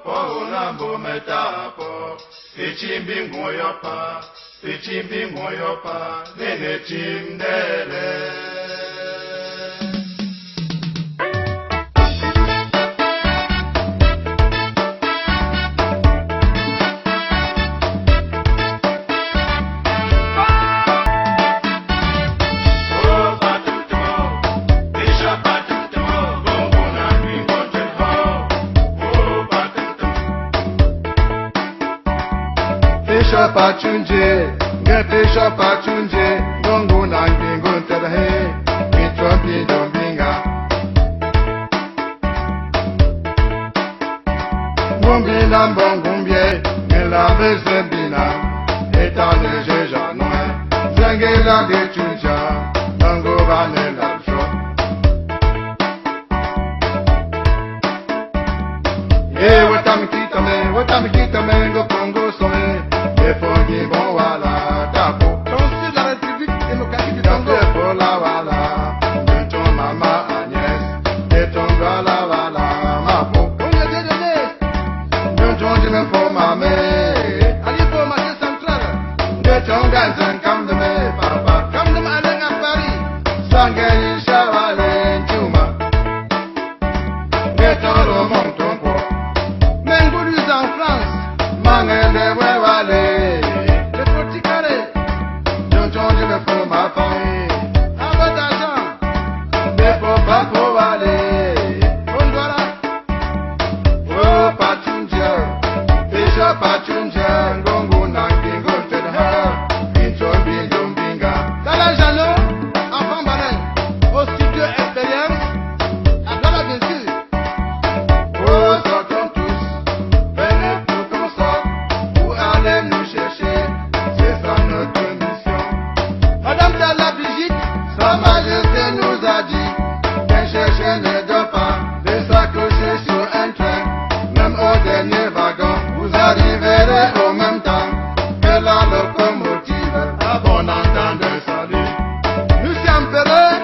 Pohunambo metapo, ichimbi ngoyopa, nene chimdele. Fisha pachunje, nge fisha pachunje, gongo na bingo terahe, mitwampi dombinga. Gombi lambon gombie, nge lambe zembina, etane jeja noe, zenge la de chunja, gongo bane la jo. Watami kitame, go Congo some. Fongi bon wala tapo, Conseil de la République démocratique du Congo. pour la wala, de ton maman Agnès, de ton gala wala mapo, On lui a donné. de ton dîme pour ma mère, Allez pour marché central. de ton gazin comme de mes papa, Comme de Malin à Paris. sangé chavale tuma, de ton roman ton po, Mengoulus en France. mangé de wale, Le petit carré. de ton dîme pour ma famille, Abat d'argent. de pour pas pour aller. Bondouara. Oh, Pachunja, Fisha Pachunja, Gongo Nangi, Gontenha, Pincho Binga. Tala Jano. Enfant Balin. Au studio Expérience. À Blabla bien sûr. Oh, sortons tous, venez pour qu'on sorte, où allez nous chercher, c'est ça notre mission. Madame Dalla Brigitte. Sa Majesté nous a dit, qu'un chercher ne doit pas de s'accrocher sur un train, même au dernier wagon, vous arriverez au même temps que la locomotive, à bon entendeur salut. Nous sommes Perret.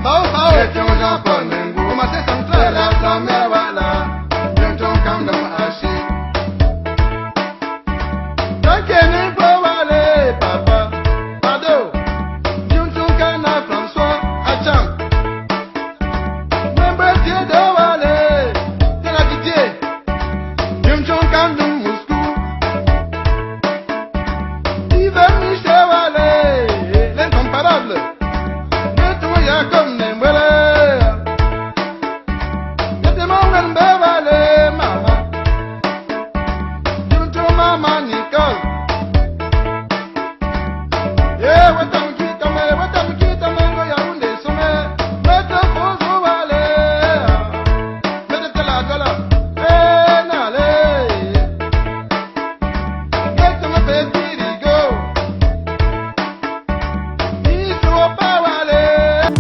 Bao Bao. Question japonais, Au marché c'est central. la flamme voilà, bientôt comme dans haché. T'inquiète pas, aller, papa, Pado. bientôt qu'on a François, Acham. Même Dieu de Wallet, De la Didier. bientôt qu'on a Moscou. Il va Michel Wallet, L'incomparable. bientôt il y a comme des moelleux. Bientôt on va Wallet, maman. Bientôt maman Nicole. Yeah, watam kitame, go Yaoundé some. Mettre Fozo Wallet. Mette de la Gola. Eh, nale. Mettre me baby rigo. Iso pa Wallet.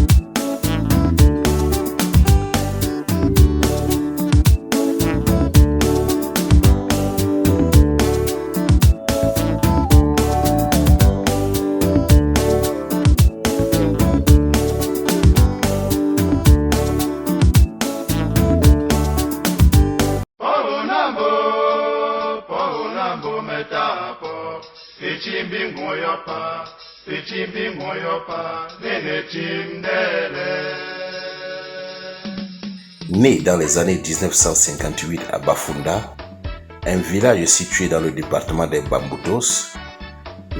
Pohunambo metapo, ichimbi ngoyopa, nene chimdele. Né dans les années 1958 à Bafunda, un village situé dans le département des Bamboutos,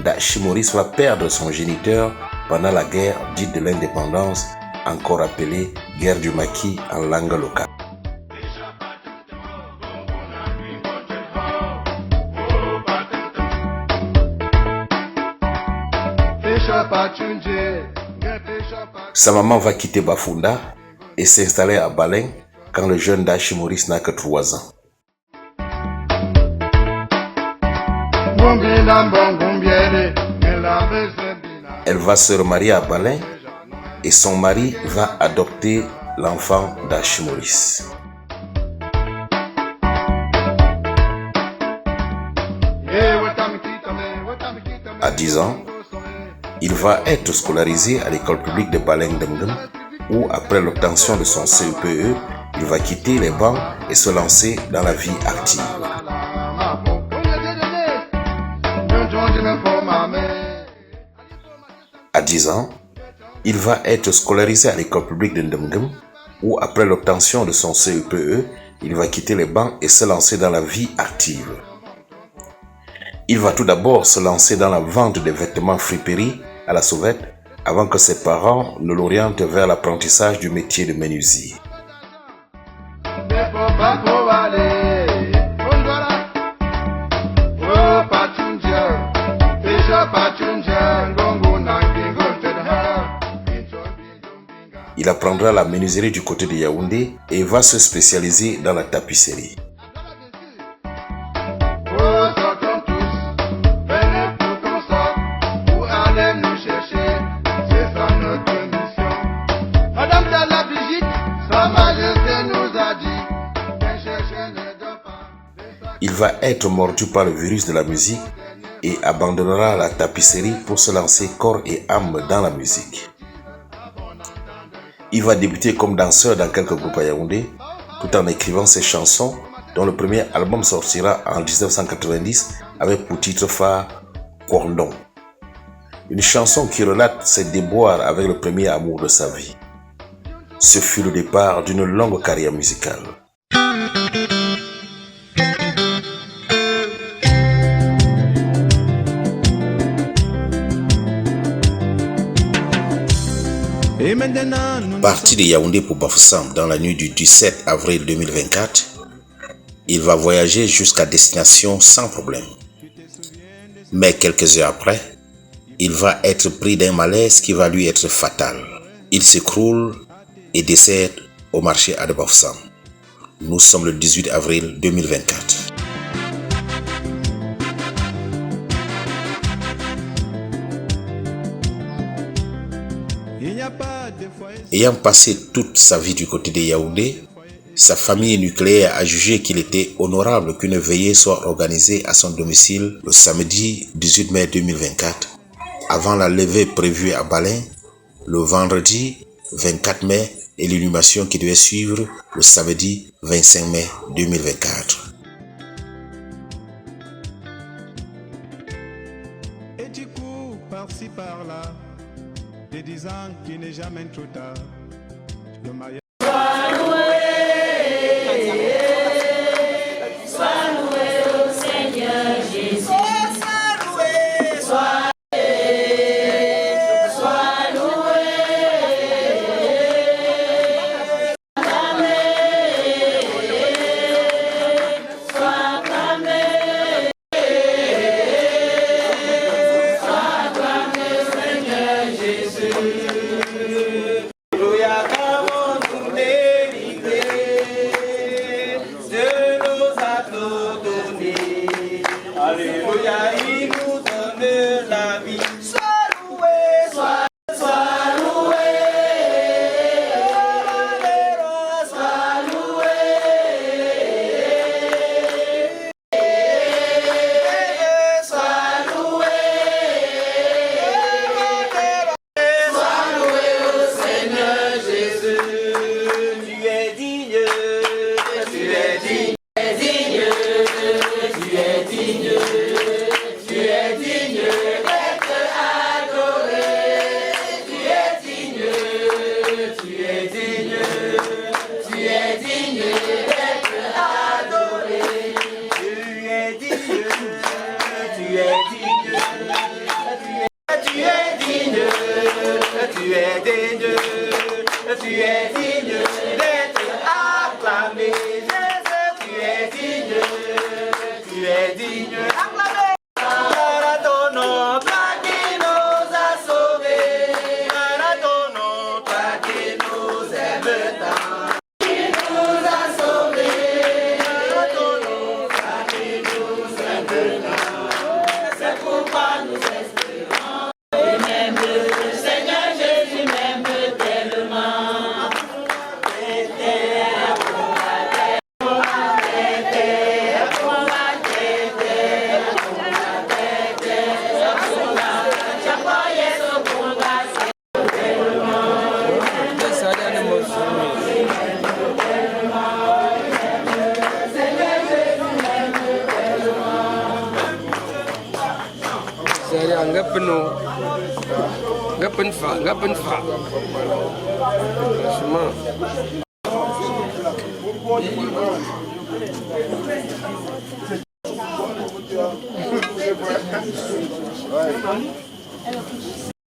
Dashi Maurice va perdre son géniteur pendant la guerre dite de l'indépendance, encore appelée guerre du maquis en langue locale. Fisha Pachunje, Fisha Pachunje. Sa maman va quitter Bafunda et s'installer à Balin quand le jeune Dashi Maurice n'a que 3 ans. Elle va se remarier à Balin et son mari va adopter l'enfant Dashi Maurice. À 10 ans, il va être scolarisé à l'école publique de Baleng Demdem où, après l'obtention de son CEPE, il il va quitter les bancs et se lancer dans la vie active. À 10 ans, il va être scolarisé à l'école publique de Ndemgem, où après l'obtention de son CEPE, il va quitter les bancs et se lancer dans la vie active. Il va tout d'abord se lancer dans la vente des vêtements friperie à la sauvette avant que ses parents ne l'orientent vers l'apprentissage du métier de menuisier. Il apprendra la menuiserie du côté de Yaoundé et va se spécialiser dans la tapisserie. Il va être mordu par le virus de la musique et abandonnera la tapisserie pour se lancer corps et âme dans la musique. Il va débuter comme danseur dans quelques groupes à Yaoundé, tout en écrivant ses chansons, dont le premier album sortira en 1990 avec pour titre phare Kordon. Une chanson qui relate ses déboires avec le premier amour de sa vie. Ce fut le départ d'une longue carrière musicale. Parti de Yaoundé pour Bafoussam dans la nuit du 17 avril 2024, il va voyager jusqu'à destination sans problème. Mais quelques heures après, il va être pris d'un malaise qui va lui être fatal. Il s'écroule et décède au marché à Bafoussam. Nous sommes le 18 avril 2024. Ayant passé toute sa vie du côté de Yaoundé, sa famille nucléaire a jugé qu'il était honorable qu'une veillée soit organisée à son domicile le samedi 18 mai 2024, avant la levée prévue à Balin le vendredi 24 mai et l'inhumation qui devait suivre le samedi 25 mai 2024. Et du coup, par-ci par-là, te disant qu'il n'est jamais trop tard. Le mariage. Sois loué au Seigneur Jésus. Sois Alléluia, il nous donne la vie. Sois loué, sois loué. Sois loué. Sois loué. Sois loué au Seigneur Jésus. Tu es digne, tu es digne. Tu es digne d'être acclamé, Jésus, tu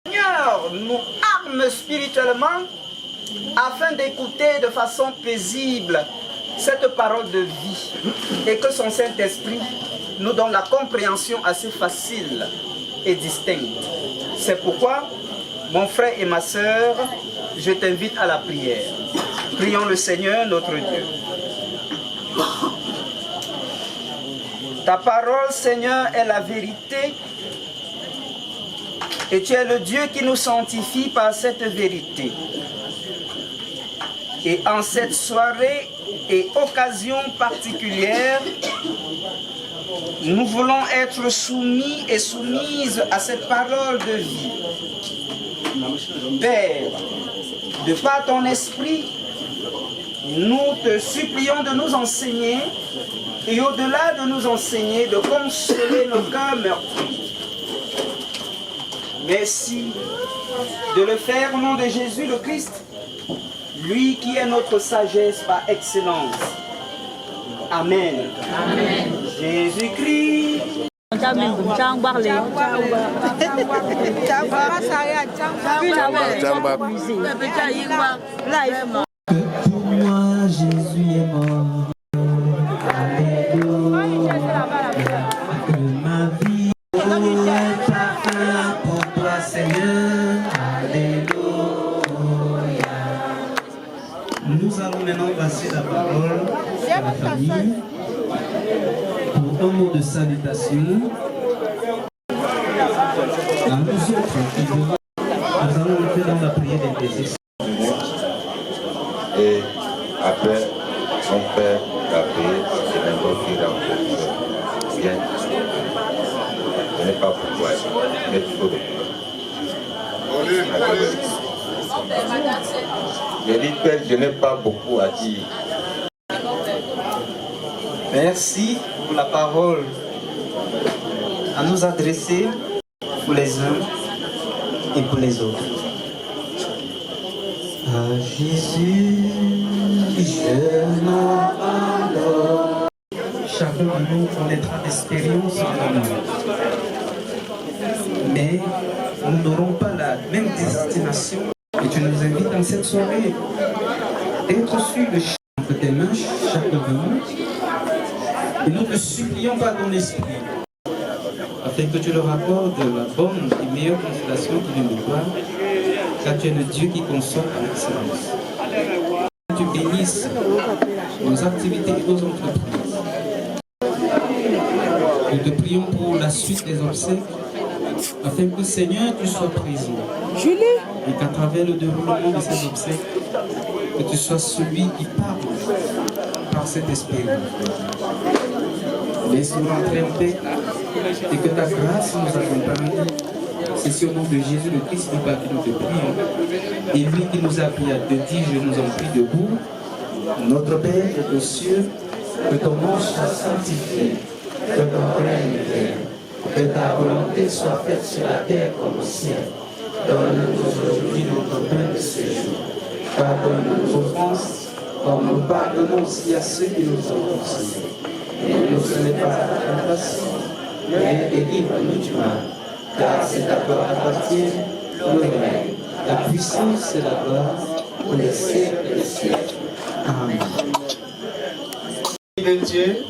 Seigneur nous arme spirituellement afin d'écouter de façon paisible cette parole de vie et que son Saint-Esprit nous donne la compréhension assez facile et distincte. C'est pourquoi, mon frère et ma sœur, je t'invite à la prière. Prions le Seigneur notre Dieu. Ta parole, Seigneur, est la vérité et tu es le Dieu qui nous sanctifie par cette vérité. Et en cette soirée et occasion particulière, nous voulons être soumis et soumises à cette parole de vie. Père, de par ton esprit, nous te supplions de nous enseigner et au-delà de nous enseigner, de consoler nos cœurs meurtris. Merci de le faire au nom de Jésus le Christ, lui qui est notre sagesse par excellence. Amen. Amen. Jésus-Christ. Pour moi, Jésus est mort. Alléluia. Que ma vie est parfaite pour toi, Seigneur. Alléluia. Nous allons maintenant passer la parole à la famille pour un mot de salutation. À nous autres qui devons, nous allons entrer dans la prière d'intercession. Et après, son père l'a payé, c'est maintenant qu'il rencontre. Bien. Je n'ai pas pourquoi, mais il faut le faire. Je dis, Père, je n'ai pas beaucoup à dire. Merci pour la parole à nous adresser pour les uns et pour les autres. À Jésus, je m'abandonne. Chacun de nous connaîtra l'expérience de l'amour. Mais nous n'aurons pas la même destination. Et tu nous invites dans cette soirée d'être sur le champ de tes mains, chacun de nous. Et nous te supplions par ton esprit, afin que tu leur accordes la bonne et meilleure consolation qui nous doit, car tu es le Dieu qui console par excellence. Que tu bénisses nos activités et nos entreprises. Nous te prions pour la suite des obsèques, afin que Seigneur, tu sois présent. Et qu'à travers le déroulement de ces obsèques, que tu sois celui qui parle par cet esprit. Laisse-nous rentrer en paix et que ta grâce nous accompagne. C'est sur le nom de Jésus le Christ que nous te prions. Et lui qui nous a appris à te dire, je nous en prie debout, notre Père est aux cieux, que ton nom soit sanctifié, que ton règne vienne, que ta volonté soit faite sur la terre comme au ciel. Donne-nous aujourd'hui notre pain de ce jour. Pardonne-nous nos offenses, comme nous pardonnons aussi à ceux qui nous ont offensés. Et ne nous soumet pas à la tentation, mais délivre-nous du mal. Car c'est à toi appartient le règne, la puissance et la gloire pour les siècles des siècles. Amen. De Dieu,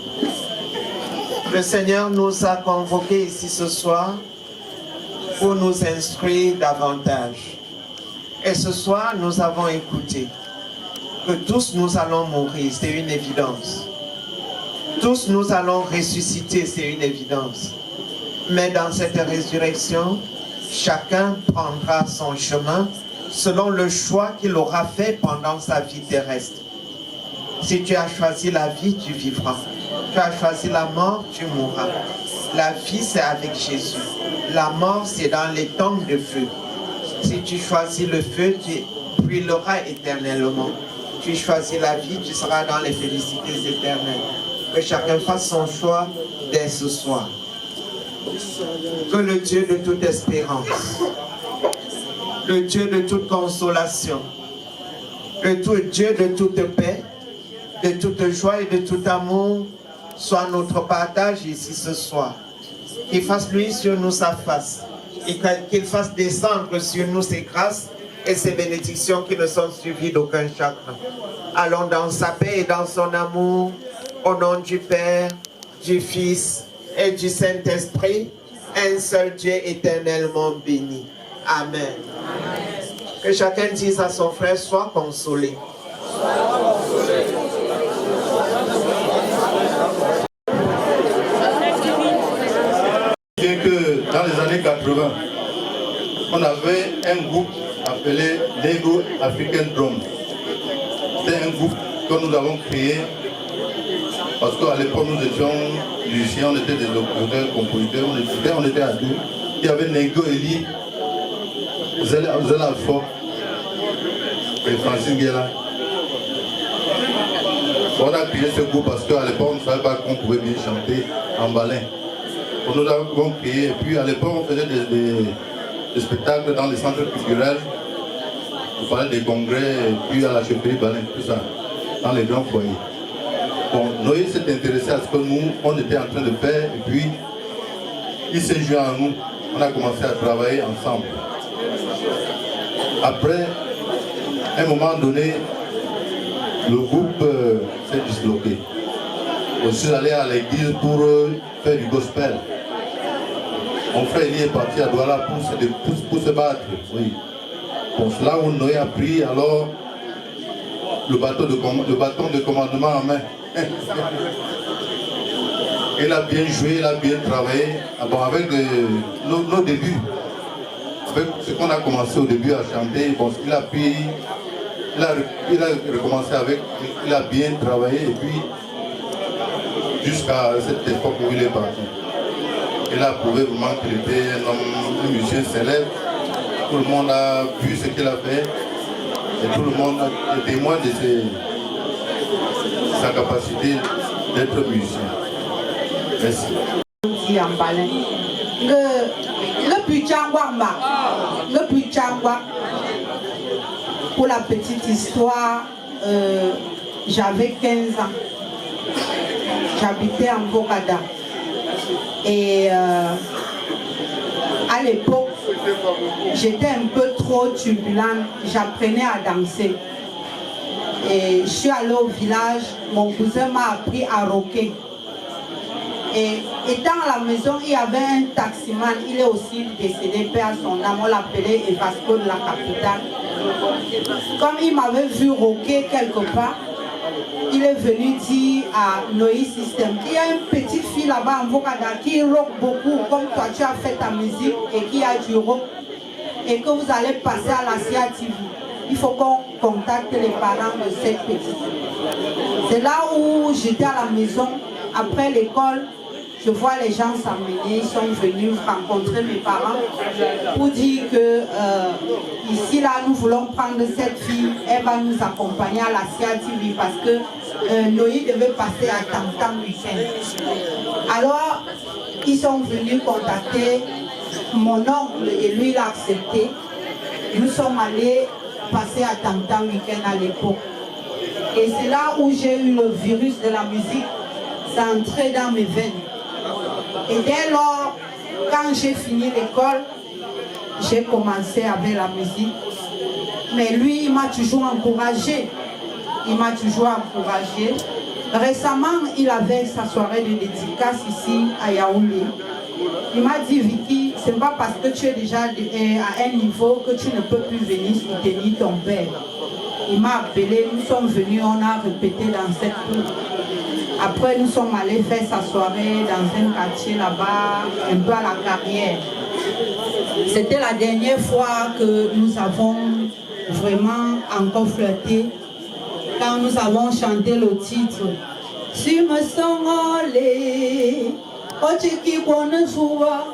le Seigneur nous a convoqués ici ce soir pour nous instruire davantage. Et ce soir, nous avons écouté que tous nous allons mourir, c'est une évidence. Tous nous allons ressusciter, c'est une évidence. Mais dans cette résurrection, chacun prendra son chemin selon le choix qu'il aura fait pendant sa vie terrestre. Si tu as choisi la vie, tu vivras. Tu as choisi la mort, tu mourras. La vie, c'est avec Jésus. La mort, c'est dans les temps de feu. Si tu choisis le feu, tu brûleras éternellement. Tu choisis la vie, tu seras dans les félicités éternelles. Que chacun fasse son choix dès ce soir. que le Dieu de toute espérance, le Dieu de toute consolation, le Dieu de toute paix, de toute joie et de tout amour soit notre partage ici ce soir. Qu'il fasse luire sur nous sa face et qu'il fasse descendre sur nous ses grâces et ses bénédictions qui ne sont suivies d'aucun chagrin. Allons dans sa paix et dans son amour, au nom du Père, du Fils et du Saint-Esprit, un seul Dieu éternellement béni. Amen. Que chacun dise à son frère, sois consolé. Bien que dans les années 80, on avait un groupe appelé Negro African Drum. C'était un groupe que nous avons créé parce qu'à l'époque nous étions musiciens, on était des auteurs, compositeurs, on était à deux. Il y avait Negro Eli, Zéla Alpha et Francis Guéla. On a créé ce groupe parce qu'à l'époque on ne savait pas qu'on pouvait bien chanter en balin. Nous avons créé, et puis à l'époque on faisait des spectacles dans les centres culturels. On parlait des congrès, et puis à la chefferie Balin, tout ça, dans les grands foyers. Bon, Noé s'est intéressé à ce que nous, on était en train de faire, et puis il s'est joint à nous. On a commencé à travailler ensemble. Après, à un moment donné, le groupe s'est disloqué. Je suis allé à l'église pour faire du gospel. Mon frère il est parti à Douala pour se battre. Oui. Bon, c'est là où Noé a pris alors le bâton de commandement en main. Il a bien joué, il a bien travaillé. Bon, avec nos débuts, avec ce qu'on a commencé au début à chanter, bon, il a pris, il a recommencé avec, il a bien travaillé et puis jusqu'à cette époque où il est parti. Il a prouvé vraiment qu'il était un musicien célèbre. Tout le monde a vu ce qu'il a fait et tout le monde est témoin de sa capacité d'être musicien. Merci. Pour la petite histoire, j'avais 15 ans. J'habitais en Bogada. Et à l'époque, j'étais un peu trop turbulente. J'apprenais à danser. Et je suis allée au village. Mon cousin m'a appris à rocker. Et étant à la maison, il y avait un taximan. Il est aussi décédé, paix à son âme. On l'appelait Evasco de la capitale. Comme il m'avait vu rocker quelque part, il est venu dire à Noé System qu'il y a une petite fille là-bas en Bogada qui rock beaucoup, comme toi tu as fait ta musique et qui a du rock, et que vous allez passer à la CIA TV. Il faut qu'on contacte les parents de cette petite. C'est là où j'étais à la maison, après l'école. Je vois les gens s'amener, ils sont venus rencontrer mes parents pour dire que ici là nous voulons prendre cette fille, elle va nous accompagner à la CIA TV parce que Noé devait passer à Tam-Tam week-end. Alors ils sont venus contacter mon oncle et lui il a accepté. Nous sommes allés passer à Tam-Tam week-end à l'époque. Et c'est là où j'ai eu le virus de la musique, ça entrait dans mes veines. Et dès lors, quand j'ai fini l'école, j'ai commencé avec la musique. Mais lui, il m'a toujours encouragé. Récemment, il avait sa soirée de dédicace ici à Yaoundé. Il m'a dit, Vicky, ce n'est pas parce que tu es déjà à un niveau que tu ne peux plus venir soutenir ton père. Il m'a appelé, nous sommes venus, on a répété dans cette cour. Après, nous sommes allés faire sa soirée dans un quartier là-bas, un peu à la carrière. C'était la dernière fois que nous avons vraiment encore flirté, quand nous avons chanté le titre « Si me sens allé, oh tu qui connais souvent,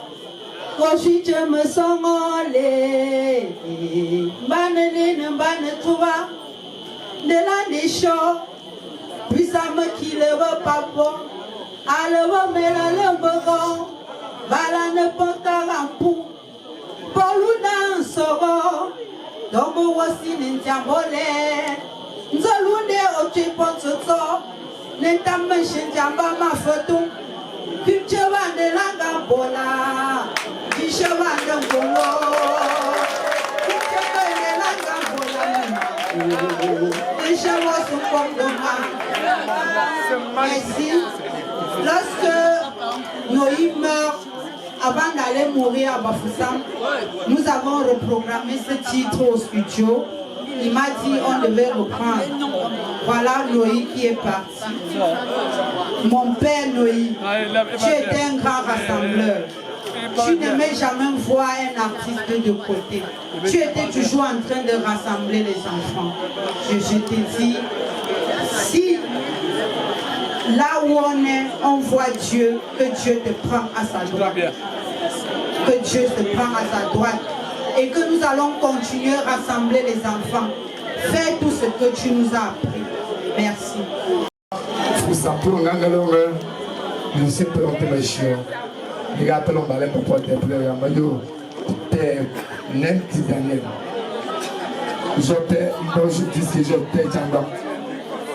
oh si tu me sens allé, banane banane trouva, de la déchaux. Puis ça me qui le veut pas bon, à le veut mais la le veut bon, bala ne pontarampu, poluna soro, domo wasi ninjambole, nzolunde ochi ponsoto, nentame shinjamba mafotu, kimchewande langa bola, kishewande ngolo, kimchewande langa bola, kishewasu kondoma. Merci. Lorsque Noï meurt, avant d'aller mourir à Bafoussam, nous avons reprogrammé ce titre au studio. Il m'a dit on devait reprendre. Voilà Noï qui est parti. Mon père Noï, tu étais un grand rassembleur. Tu n'aimais jamais voir un artiste de côté. Tu étais toujours en train de rassembler les enfants. Je t'ai dit, si là où on est, on voit Dieu, que Dieu te prend à sa droite. Que Dieu te prend à sa droite. Et que nous allons continuer à rassembler les enfants. Fais tout ce que tu nous as appris. Merci.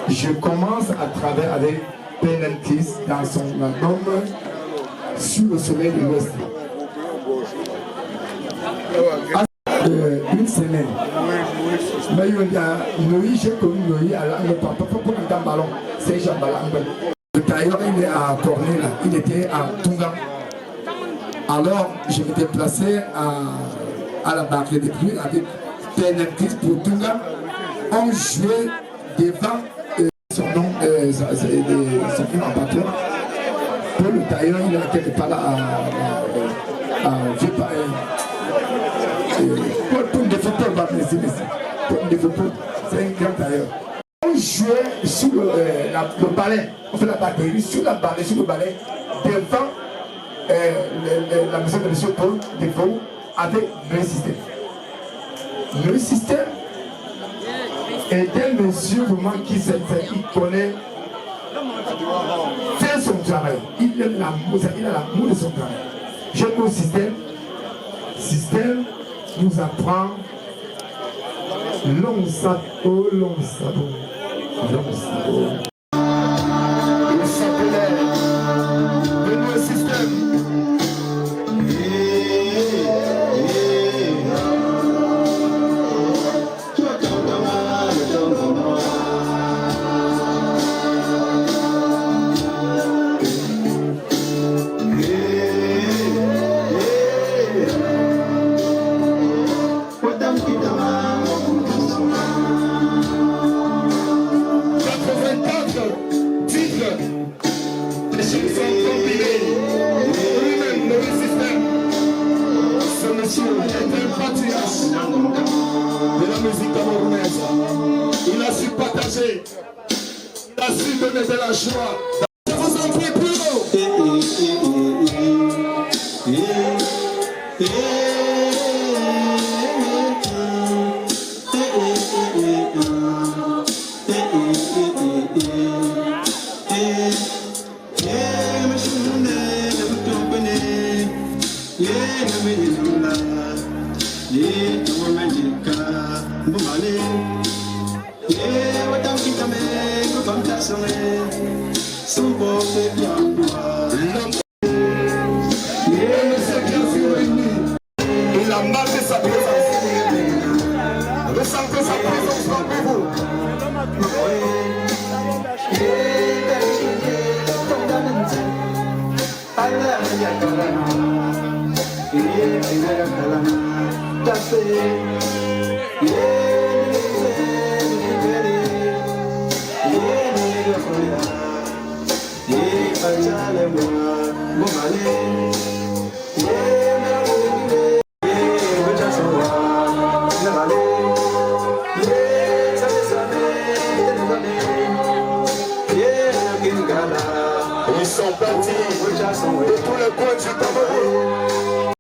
Je commence à travailler avec Penalties dans son album Sur le soleil de l'Ouest. Une semaine. J'ai connu Noï à un ballon. C'est Jean Ballon. Le tailleur, il est à Cornet, là. Il était à Tunga. Alors, je me déplaçais à la barre des pluies avec Penalties pour Tunga. On jouait devant son nom, son film en bateau. Pour le tailleur, il était quelque part là pour une défaut, c'est un grand tailleur. On jouait sur le balai, on fait la batterie sur la balai, sur le balai, devant la maison de M. Paul Defoe avec le système. Le système est un monsieur vraiment qui connaît faire son travail. Il aime l'amour, il a l'amour de son travail. J'aime le système. Système nous apprend long sabot, long sabot, long sabot. Il s'appelait le nouveau système. Il a su partager, il a su donner de la joie. Je vous en prie plus haut. Il a marqué sa présence. Ressentez sa présence parmi vous. Ils sont partis de tous les coins du Cameroun.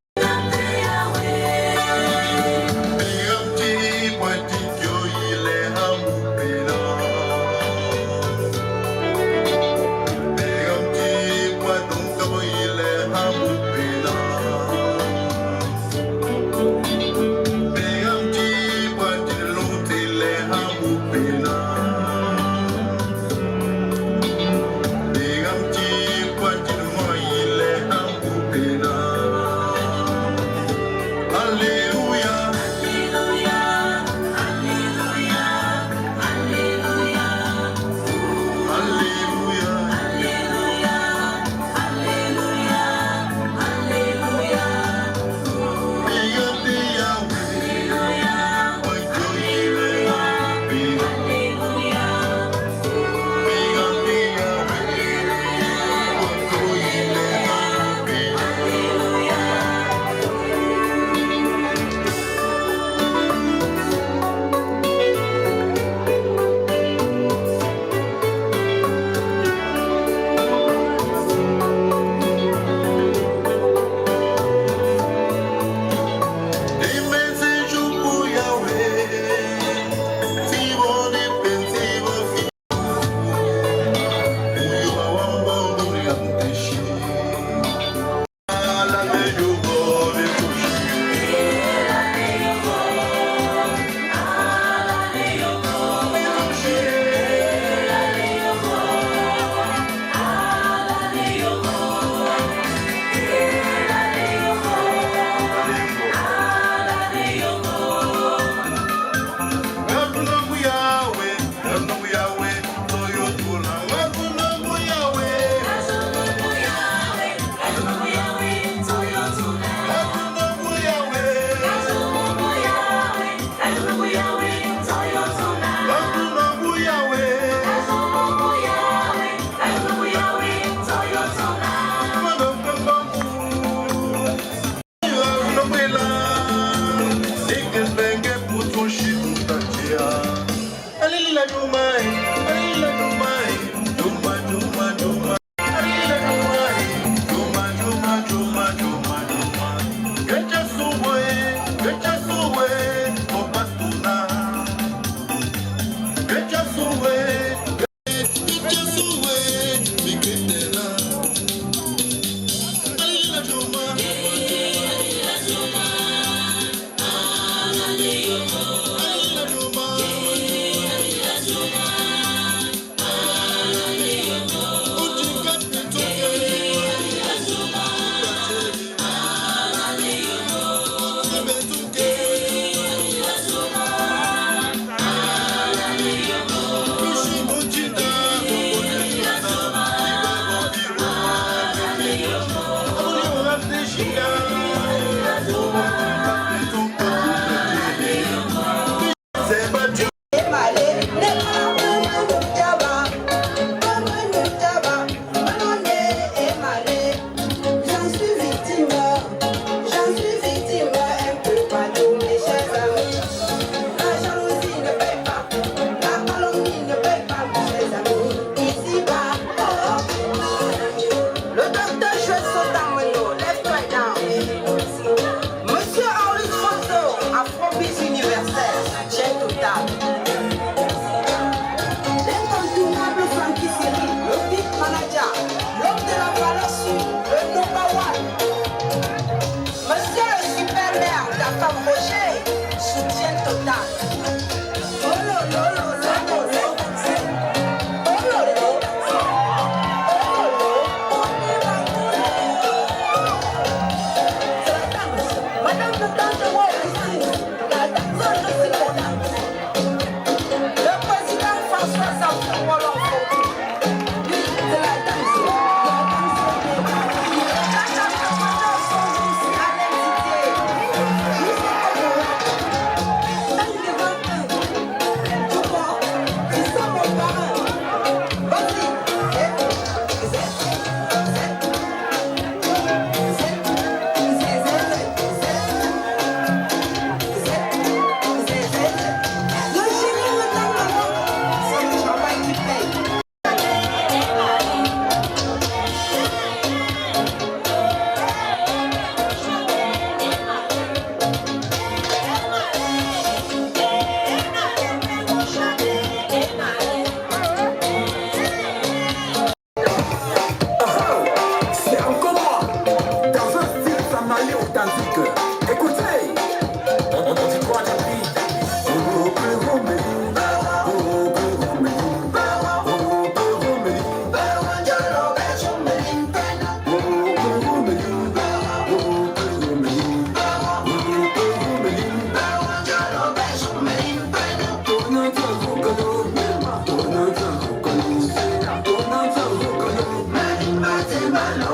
Yeah.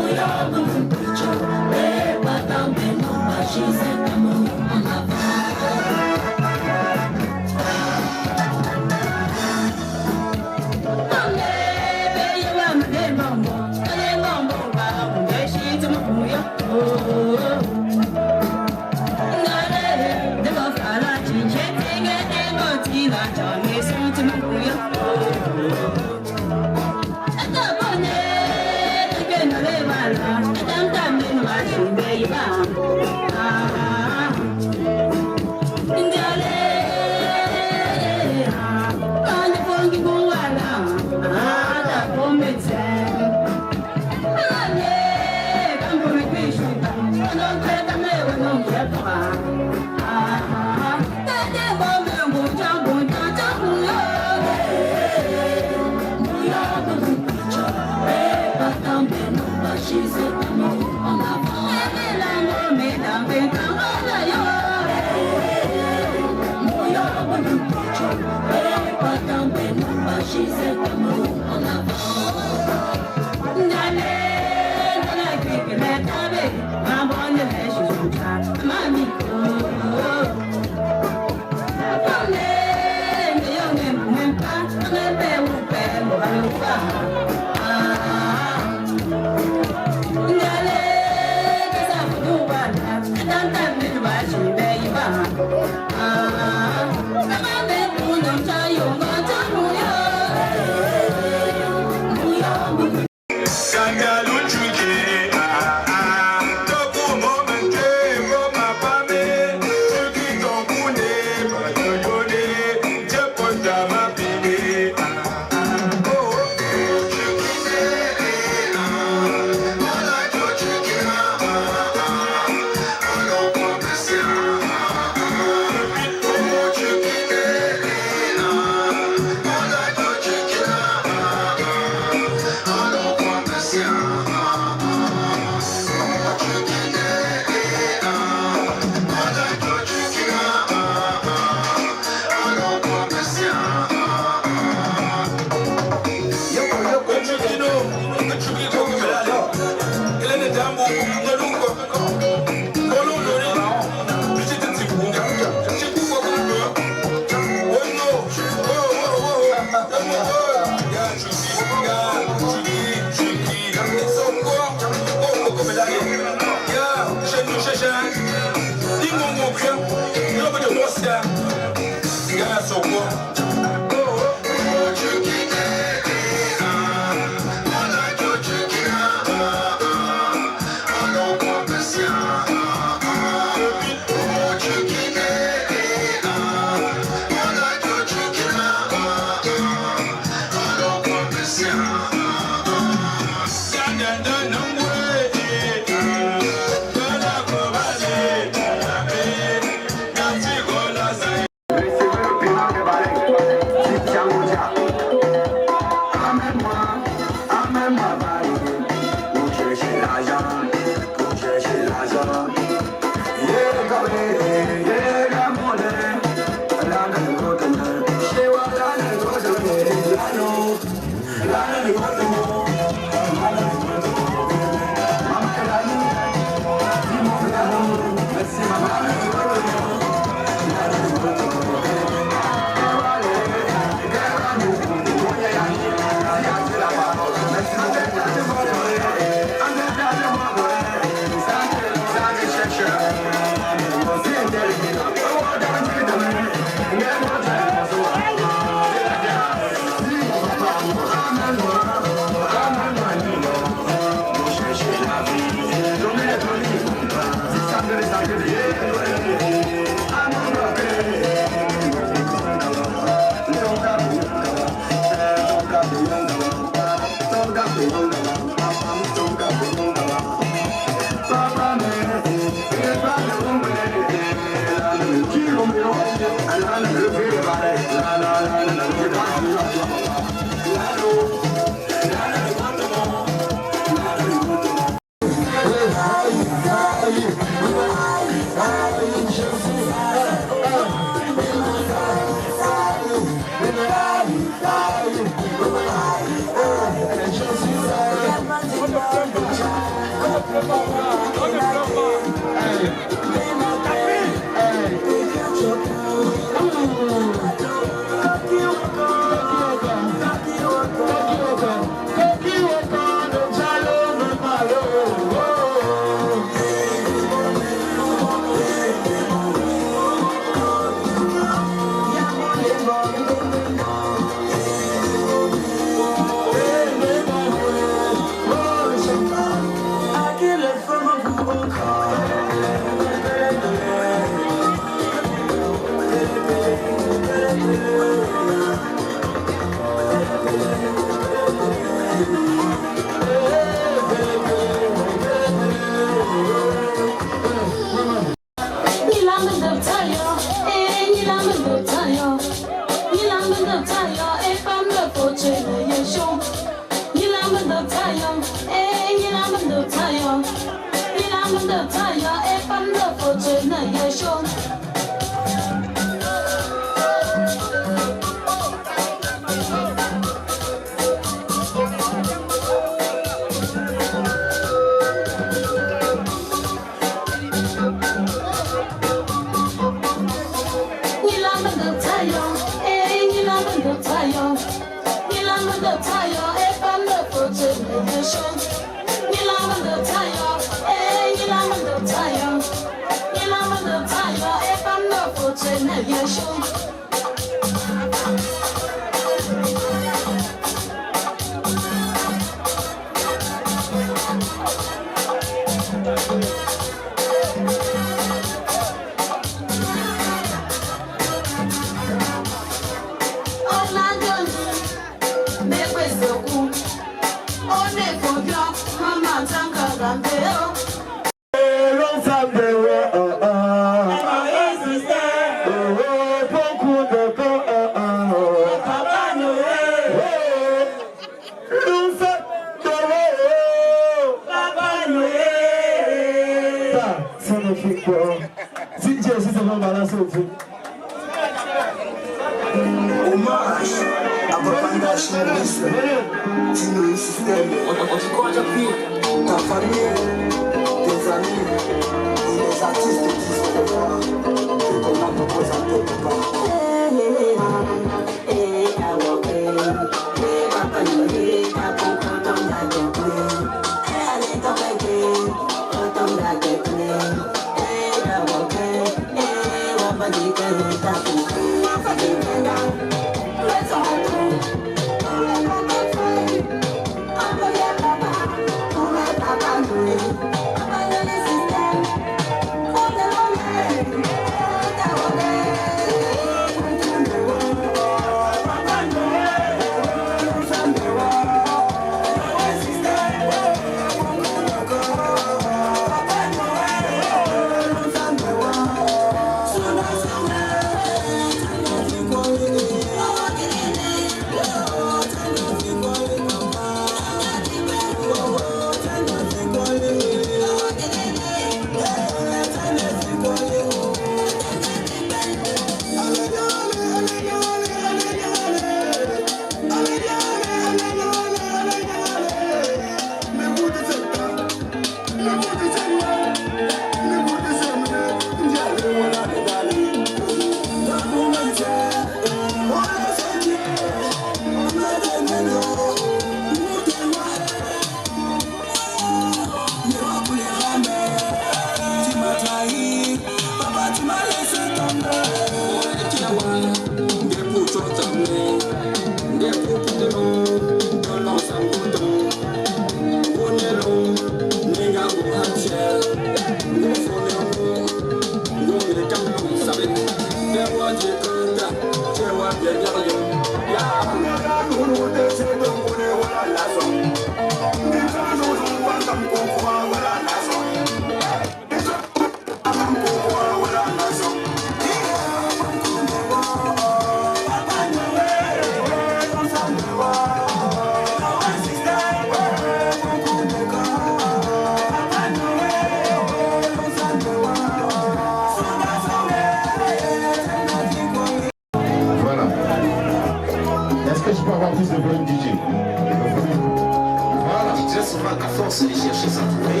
force de chercher sans trouver,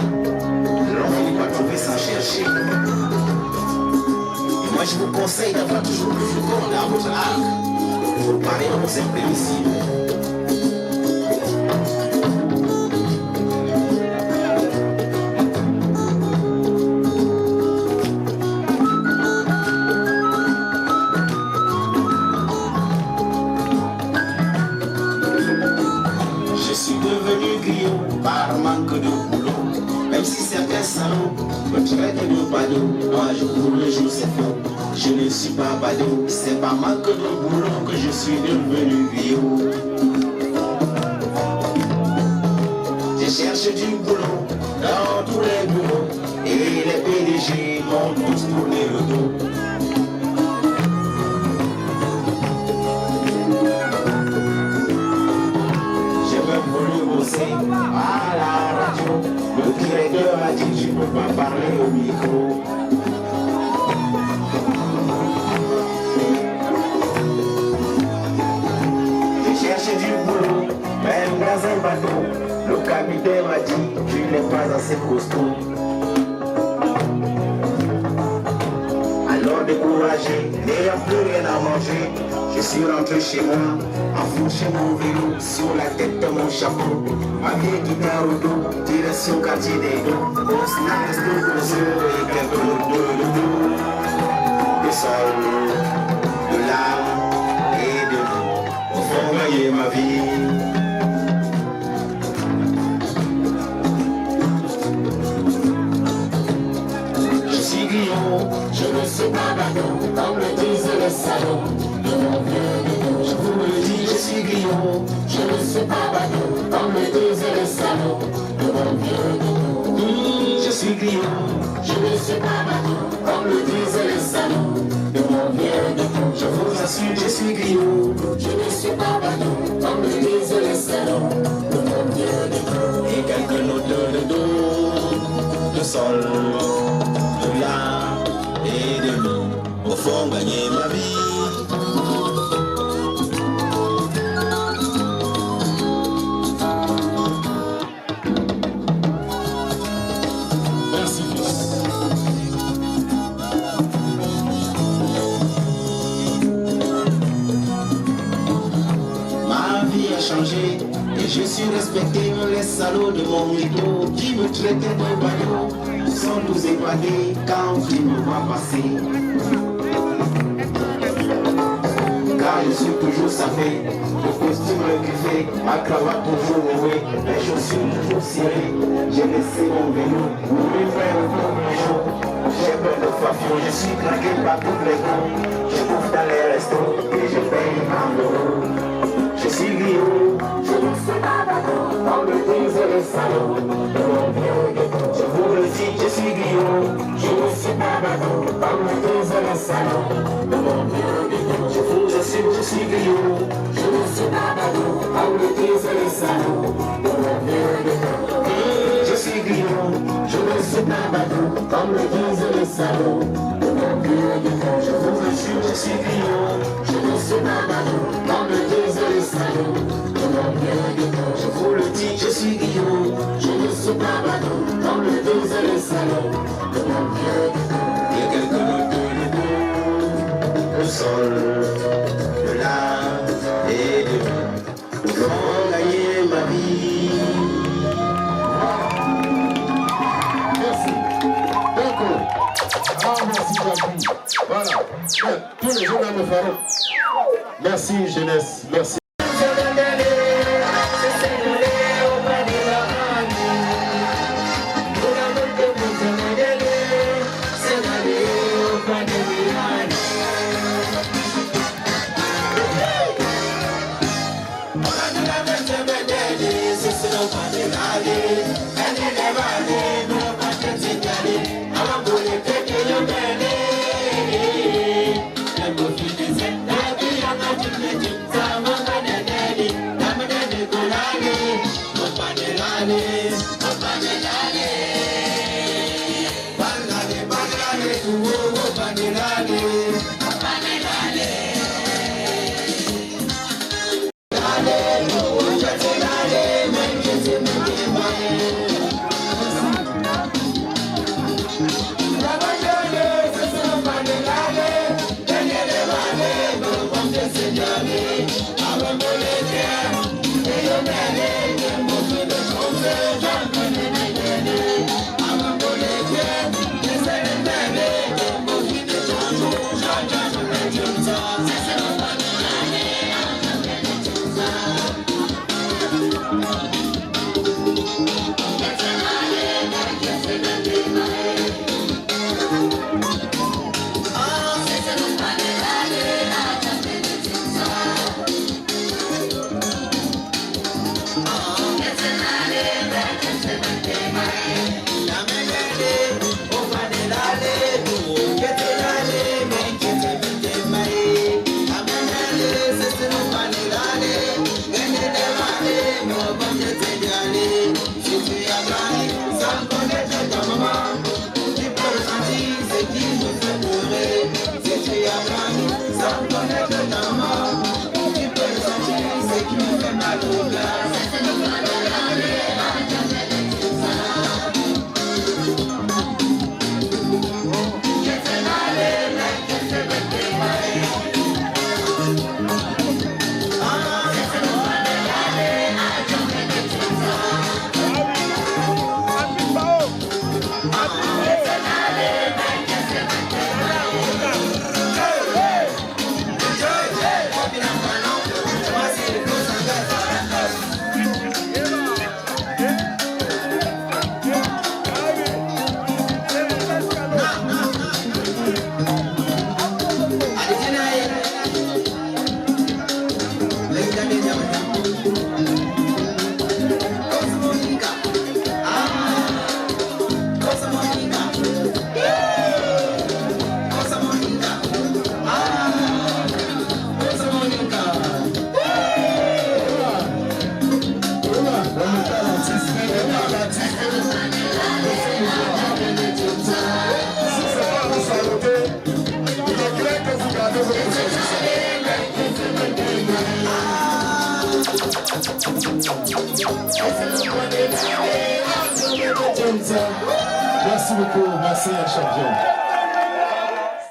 l'on finit par trouver sans chercher. Et moi je vous conseille d'avoir toujours plus de corps dans votre arc pour parler aux imprévisibles. Par manque de boulot, même si certains salauds me traitent de badaud, moi je vous le jure c'est faux, je ne suis pas badaud, c'est par manque de boulot que je suis devenu vieux. Je cherche du boulot dans tous les boulots et les PDG m'ont tous tourné le dos. À la radio, le directeur a dit tu ne peux pas parler au micro. J'ai cherché du boulot, même dans un bateau. Le capitaine m'a dit tu n'es pas assez costaud. Alors découragé, n'ayant plus rien à manger, je suis rentré chez moi, enfourché mon vélo, sur la tête de mon chapeau, ma vieille guitare au dos, direction quartier des dos, au snack, de et quelques notes de dos, de sol, de larmes et de l'eau, au fond gagner ma vie. Je suis grillon, je ne suis pas bâton, comme le disent les salauds. Je vous le dis, je suis grillon, je ne suis pas badaud, comme le disent les salauds de mon vieux dodo. Je suis grillon, je ne suis pas badaud, comme le disent les salauds de mon vieux dodo. Je vous assure, je suis grillon, je ne suis pas badaud, comme le disent les salauds de mon vieux dodo. Et quelques notes de do, de sol, de la et de mi, au fond gagner ma vie. Et je suis respecté, les salauds de mon mytho qui me traitaient de badaud sont tous évadés quand ils me voient passer. Car je suis toujours sapé, le costume recuffé, ma cravate toujours nouée, les chaussures toujours cirées. J'ai laissé mon vélo, voulu faire le tour du jour. J'ai peur de fafio, je suis craqué par toutes les coups. Je bouffe dans les restos et je paye en euros. Je suis griot, je ne suis pas badaud, comme le disent les salauds de mon vieux ghetto. Je vous le dis, je suis griot, je ne suis pas badaud, comme le disent les salauds de mon vieux ghetto. Je vous assure, je suis griot, je ne suis pas badaud, comme le disent les salauds de mon vieux ghetto. Je suis griot, je ne suis pas badaud, comme le disent les salauds de mon vieux ghetto. Je vous assure, je suis griot, je ne suis pas badaud, comme le disent les salauds de mon vieux ghetto. Je vous le dis, je suis griot, je ne suis pas badaud, comme le disent les salauds de mon vieux ghetto. Il y a quelques notes de do, le sol, de la et de mi, pour gagner ma vie. Merci. D'accord. Ah, merci Jacques. Voilà. Tous les jours, me feront. Merci jeunesse, merci. I'm Merci beaucoup, merci à champion.